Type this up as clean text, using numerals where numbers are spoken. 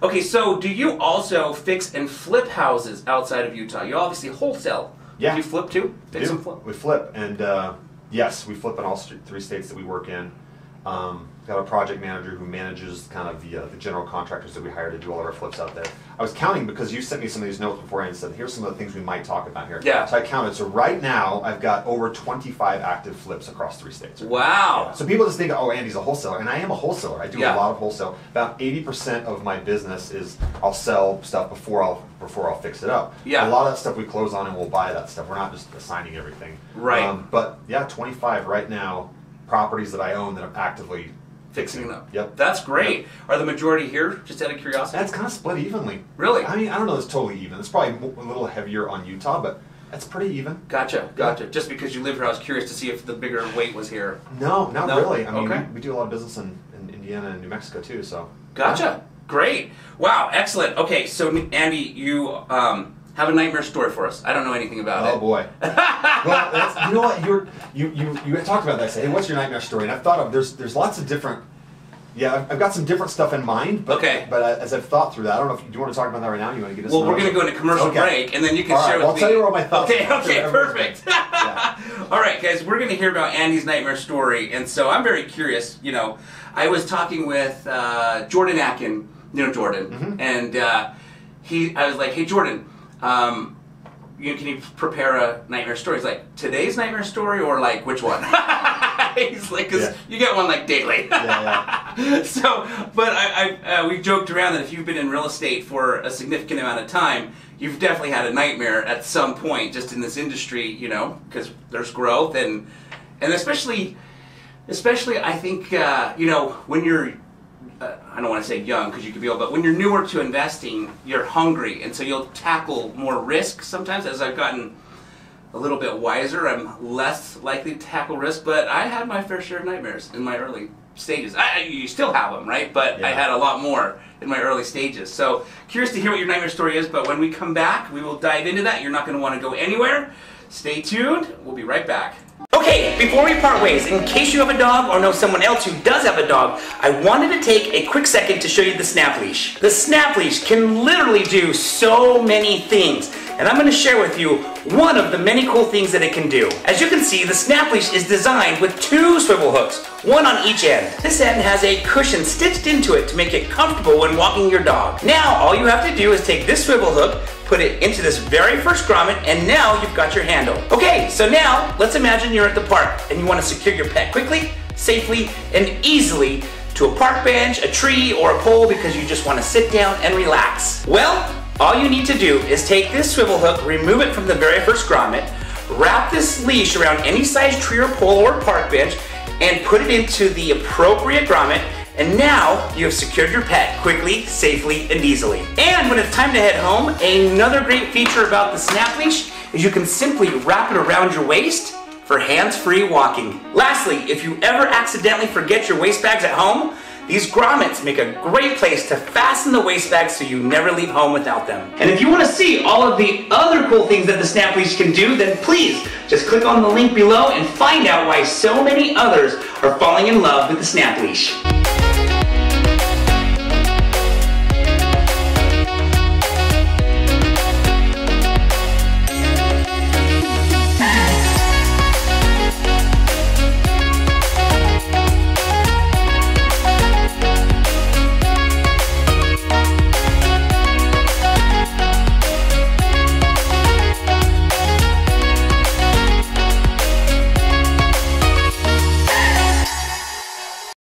Okay, so do you also fix and flip houses outside of Utah? You obviously wholesale. Yeah. Do you flip too? Fix and flip? We flip, and yes, we flip in all 3 states that we work in. Got a project manager who manages kind of the general contractors that we hire to do all of our flips out there. I was counting because you sent me some of these notes beforehand and said, here's some of the things we might talk about here. Yeah. So I counted. So right now, I've got over 25 active flips across 3 states. Wow. Yeah. So people just think, oh, Andy's a wholesaler. And I am a wholesaler. I do Yeah. a lot of wholesale. About 80% of my business is I'll sell stuff before I'll fix it up. Yeah. A lot of that stuff we close on and we'll buy that stuff. We're not just assigning everything. Right. But yeah, 25 right now, properties that I own that I'm actively Fixing them. Yep. That's great. Yep. Are the majority here, just out of curiosity? That's kind of split evenly. Really? I mean, I don't know it's totally even. It's probably a little heavier on Utah, but that's pretty even. Gotcha. Just because you live here, I was curious to see if the bigger weight was here. No, not really. I mean, okay. we do a lot of business in Indiana and New Mexico too, so. Gotcha. Great. Wow, excellent. Okay, so Andy, you have a nightmare story for us. I don't know anything about it. Oh boy. Well, you know what? You talked about that. I said, hey, what's your nightmare story? And I've thought of there's lots of different. Yeah, I've got some different stuff in mind, but as I've thought through that, I don't know if do you want to talk about that right now. You want to get us? Well, we're going to go into commercial break, and then you can share with me. I'll tell you where my thoughts. Okay, perfect. Yeah. All right, guys, we're going to hear about Andy's nightmare story, and so I'm very curious. You know, I was talking with Jordan Atkin, you know Jordan, and I was like, hey Jordan, can you prepare a nightmare story? He's like, today's nightmare story, or like which one? He's like, because you get one like daily. So, but we joked around that if you've been in real estate for a significant amount of time, you've definitely had a nightmare at some point just in this industry, you know, because there's growth and especially I think, you know, when you're, I don't want to say young because you could be old, but when you're newer to investing, you're hungry, and so you'll tackle more risk sometimes. As I've gotten a little bit wiser, I'm less likely to tackle risk, but I had my fair share of nightmares in my early stages. You still have them, right? But I had a lot more in my early stages. So curious to hear what your nightmare story is, but when we come back, we will dive into that. You're not going to want to go anywhere. Stay tuned. We'll be right back. Okay, before we part ways, in case you have a dog or know someone else who does have a dog, I wanted to take a quick second to show you the Snap Leash. The Snap Leash can literally do so many things, and I'm going to share with you one of the many cool things that it can do. As you can see, the Snap Leash is designed with 2 swivel hooks, one on each end. This end has a cushion stitched into it to make it comfortable when walking your dog. Now, all you have to do is take this swivel hook, put it into this very first grommet, and now you've got your handle. Okay, so now let's imagine you're at the park and you want to secure your pet quickly, safely, and easily to a park bench, a tree, or a pole because you just want to sit down and relax. Well, all you need to do is take this swivel hook, remove it from the very first grommet, wrap this leash around any size tree or pole or park bench, and put it into the appropriate grommet, and now you have secured your pet quickly, safely, and easily. And when it's time to head home, another great feature about the Snap Leash is you can simply wrap it around your waist for hands-free walking. Lastly, if you ever accidentally forget your waist bags at home, these grommets make a great place to fasten the waist bags so you never leave home without them. And if you want to see all of the other cool things that the Snap Leash can do, then please just click on the link below and find out why so many others are falling in love with the Snap Leash.